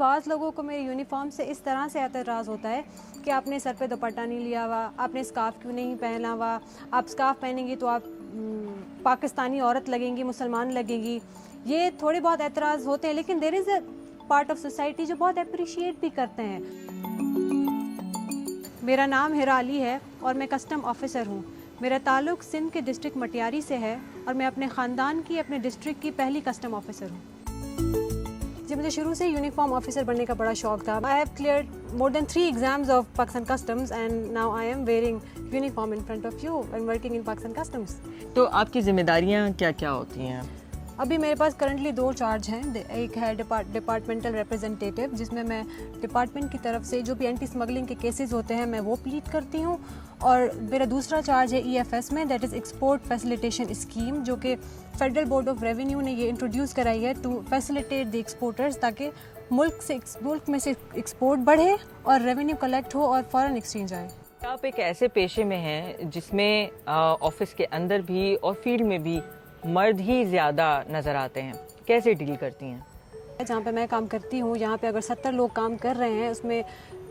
बाज़ लोगों को मेरी यूनिफॉर्म से इस तरह से एतराज़ होता है कि आपने सर पे दुपट्टा नहीं लिया हुआ, आपने स्कार्फ क्यों नहीं पहना हुआ, आप स्कार्फ पहनेंगी तो आप पाकिस्तानी औरत लगेंगी, मुसलमान लगेंगी। ये थोड़े बहुत एतराज़ होते हैं, लेकिन there is a part of society जो बहुत अप्रिशिएट भी करते हैं। मेरा नाम हिरा अली है और मैं कस्टम ऑफिसर हूँ। मेरा ताल्लुक़ सिंध के डिस्ट्रिक्ट मटियारी से है और मैं अपने ख़ानदान की, अपने डिस्ट्रिक्ट की पहली कस्टम ऑफिसर हूँ। जी, मुझे शुरू से यूनिफॉर्म ऑफिसर बनने का बड़ा शौक था। I have cleared more than 3 exams of Pakistan customs and now I am wearing uniform in front of you and working in Pakistan customs. तो आपकी जिम्मेदारियां क्या क्या होती हैं? अभी मेरे पास करंटली 2 चार्ज हैं। एक है डिपार्टमेंटल रिप्रेजेंटेटिव, जिसमें मैं डिपार्टमेंट की तरफ से जो भी एंटी स्मगलिंग के केसेस होते हैं मैं वो प्लीड करती हूँ, और मेरा दूसरा चार्ज है EFS में, that is export facilitation scheme, जो कि फेडरल बोर्ड ऑफ रेवेन्यू ने ये इंट्रोड्यूस कराई है टू फैसिलिटेट द एक्सपोर्टर्स, ताकि मुल्क में से एक्सपोर्ट बढ़े और रेवेन्यू कलेक्ट हो और फॉरेन एक्सचेंज आए। आप एक ऐसे पेशे में हैं जिसमें ऑफिस के अंदर भी और फील्ड में भी मर्द ही ज़्यादा नज़र आते हैं, कैसे डील करती हैं? जहाँ पे मैं काम करती हूँ, यहाँ पे अगर 70 लोग काम कर रहे हैं, उसमें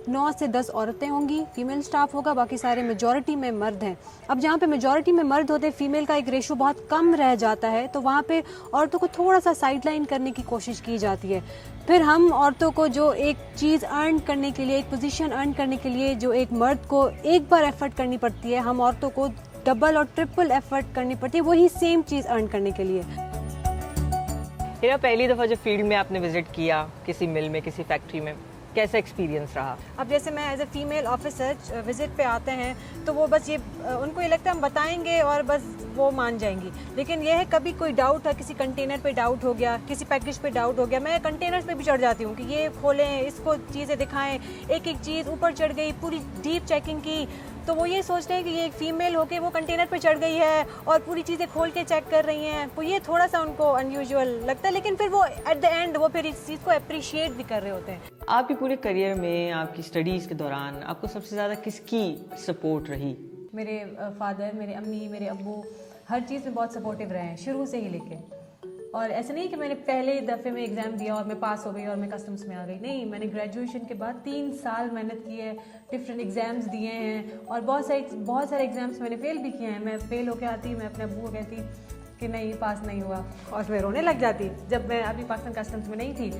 9 से 10 औरतें होंगी, फीमेल स्टाफ होगा, बाकी सारे मेजॉरिटी में मर्द हैं। अब जहाँ पे मेजॉरिटी में मर्द होते हैं, फीमेल का एक रेशो बहुत कम रह जाता है, तो वहाँ पे औरतों को थोड़ा सा साइडलाइन करने की कोशिश की जाती है। फिर हम औरतों को जो एक चीज़ अर्न करने के लिए, एक पोजीशन अर्न करने के लिए जो एक मर्द को एक बार एफर्ट करनी पड़ती है, हम औरतों को डबल और ट्रिपल एफर्ट करनी पड़ती है वही सेम चीज़ अर्न करने के लिए। हिरा, पहली दफ़ा जब फील्ड में आपने विजिट किया किसी मिल में, किसी फैक्ट्री में, कैसा एक्सपीरियंस रहा? अब जैसे मैं as a female officer visit पे आते हैं तो वो बस ये उनको ये लगता है हम बताएंगे और बस वो मान जाएंगी, लेकिन ये है कभी कोई डाउट है, किसी कंटेनर पे डाउट हो गया, किसी पैकेज पे डाउट हो गया, मैं कंटेनर्स पे भी चढ़ जाती हूँ कि ये खोलें, इसको चीज़ें दिखाएं, एक एक चीज़ ऊपर चढ़ गई, पूरी डीप चेकिंग की, तो वो ये सोचते हैं कि ये एक फीमेल होके वो कंटेनर पे चढ़ गई है और पूरी चीज़ें खोल के चेक कर रही हैं, तो ये थोड़ा सा उनको अनयूजुअल लगता है, लेकिन फिर वो एट द एंड वो फिर इस चीज़ को अप्रिशिएट भी कर रहे होते हैं। आपके पूरे करियर में, आपकी स्टडीज़ के दौरान आपको सबसे ज़्यादा किसकी सपोर्ट रही? मेरे फादर, मेरे अम्मी, मेरे अब्बू हर चीज़ में बहुत सपोर्टिव रहे हैं शुरू से ही लेके। और ऐसे नहीं कि मैंने पहले दफ़े में एग्ज़ाम दिया और मैं पास हो गई और मैं कस्टम्स में आ गई, नहीं, मैंने ग्रेजुएशन के बाद 3 साल मेहनत की है, डिफरेंट एग्ज़ाम्स दिए हैं और बहुत सारे एग्ज़ाम्स मैंने फ़ेल भी किए हैं। मैं फ़ेल होकर आती, मैं अपने अब्बू को कहती कि नहीं, पास नहीं हुआ, और मैं रोने लग जाती जब मैं अभी पाकिस्तान कस्टम्स में नहीं थी।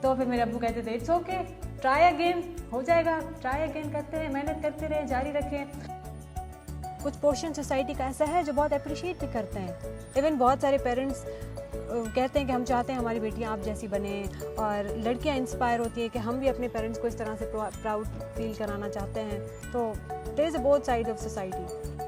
तो फिर मेरे अब्बू कहते थे इट्स ओके, ट्राई अगेन, हो जाएगा, ट्राई अगेन करते हैं, मेहनत करते रहे, जारी रखें। कुछ पोर्शन सोसाइटी का ऐसा है जो बहुत अप्रिशिएट भी करते हैं। इवन बहुत सारे पेरेंट्स कहते हैं कि हम चाहते हैं हमारी बेटियां आप जैसी बने, और लड़कियां इंस्पायर होती हैं कि हम भी अपने पेरेंट्स को इस तरह से प्राउड फील कराना चाहते हैं। तो there is a both side of society.